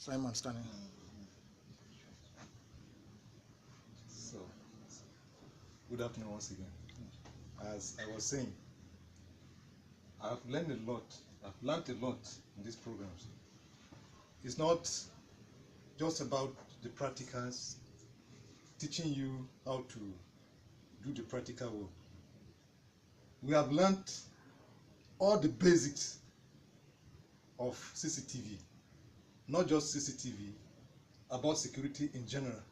Simon Stanley. So, good afternoon once again. As I was saying, I've learned a lot. I've learned a lot in these programs. It's not just about the practicals, teaching you how to do the practical work. We have learned all the basics of CCTV, not just CCTV, about security in general.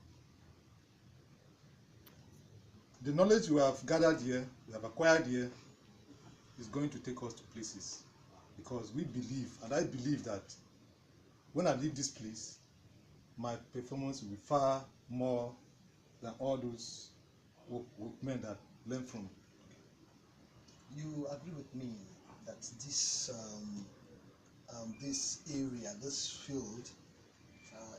The knowledge we have gathered here, we have acquired here, is going to take us to places, because we believe, and I believe, that when I leave this place, my performance will be far more than all those workmen that learn from. You agree with me that this area, this field,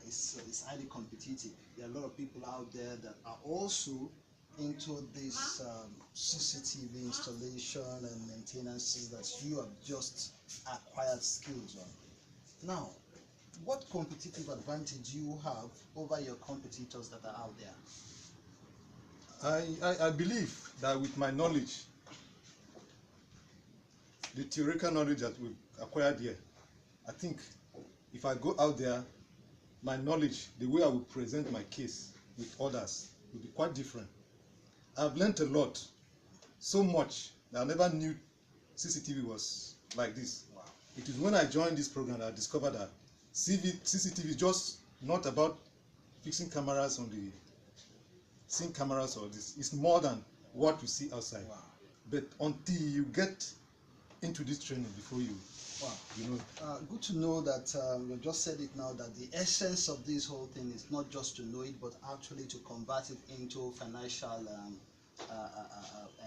is highly competitive. There are a lot of people out there that are also into this CCTV installation and maintenance that you have just acquired skills on. Now, what competitive advantage do you have over your competitors that are out there? I believe that with my knowledge, the theoretical knowledge that we've acquired here, I think if I go out there, my knowledge, the way I will present my case with others, will be quite different. I've learned a lot, so much that I never knew CCTV was like this. Wow. It is when I joined this program that I discovered that CCTV is just not about fixing cameras on the seeing cameras or this. It's more than what we see outside. Wow. But until you get into this training before you, Wow. you know. Good to know that you just said it now, that the essence of this whole thing is not just to know it, but actually to convert it into financial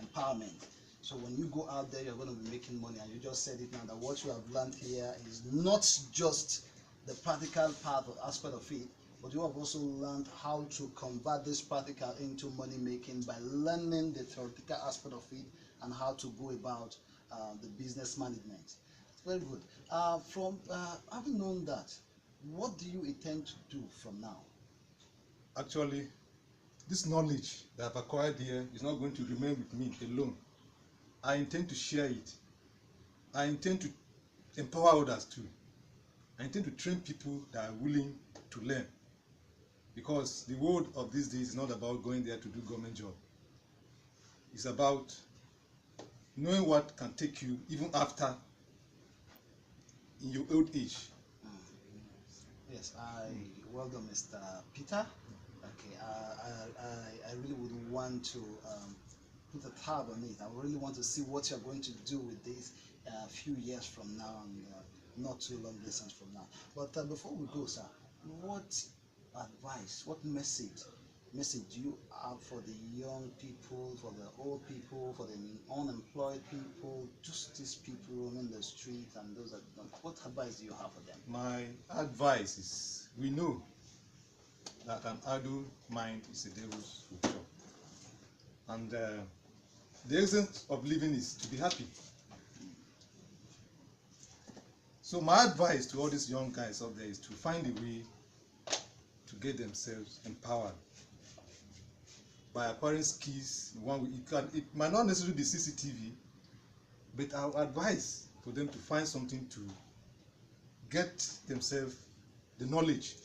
empowerment. So when you go out there, you're going to be making money, and you just said it now that what you have learned here is not just the practical part or aspect of it, but you have also learned how to convert this practical into money making by learning the theoretical aspect of it and how to go about the business management. Very good. From having known that, what do you intend to do from now? Actually, this knowledge that I've acquired here is not going to remain with me alone. I intend to share it. I intend to empower others too. I intend to train people that are willing to learn. Because the world of these days is not about going there to do government job. It's about knowing what can take you even after in your old age. Yes, well done, Mr. Peter. Okay, I really would want to put a tab on it. I really want to see what you're going to do with this a few years from now, and not too long distance from now. But before we go, sir, what advice, what message do you have for the young people, for the old people, for the unemployed people, just these people roaming the street and those that don't? What advice do you have for them? My advice is, we know that an idle mind is a devil's workshop. And the essence of living is to be happy. So my advice to all these young guys out there is to find a way to get themselves empowered by acquiring skills. It might not necessarily be CCTV, but I would advise for them to find something to get themselves the knowledge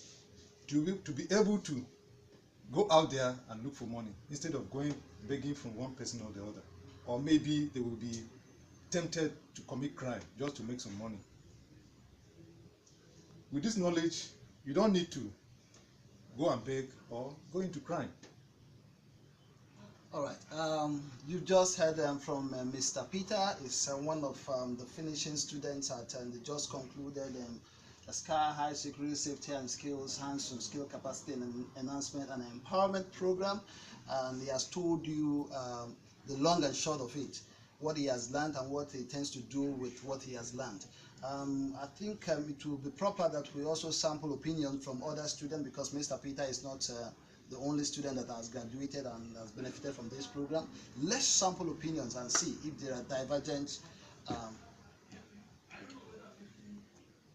to be able to go out there and look for money instead of going begging from one person or the other. Or maybe they will be tempted to commit crime just to make some money. With this knowledge, you don't need to go and beg or go into crime. All right. You just heard from Mr. Peter. Is one of the finishing students at they just concluded the Sky High Security Safety and Skills Hands-on Skill Capacity and Enhancement and Empowerment Program, and he has told you the long and short of it, what he has learned and what he intends to do with what he has learned. I think it will be proper that we also sample opinion from other students, because Mr. Peter is not the only student that has graduated and has benefited from this program. Let's sample opinions and see if there are divergent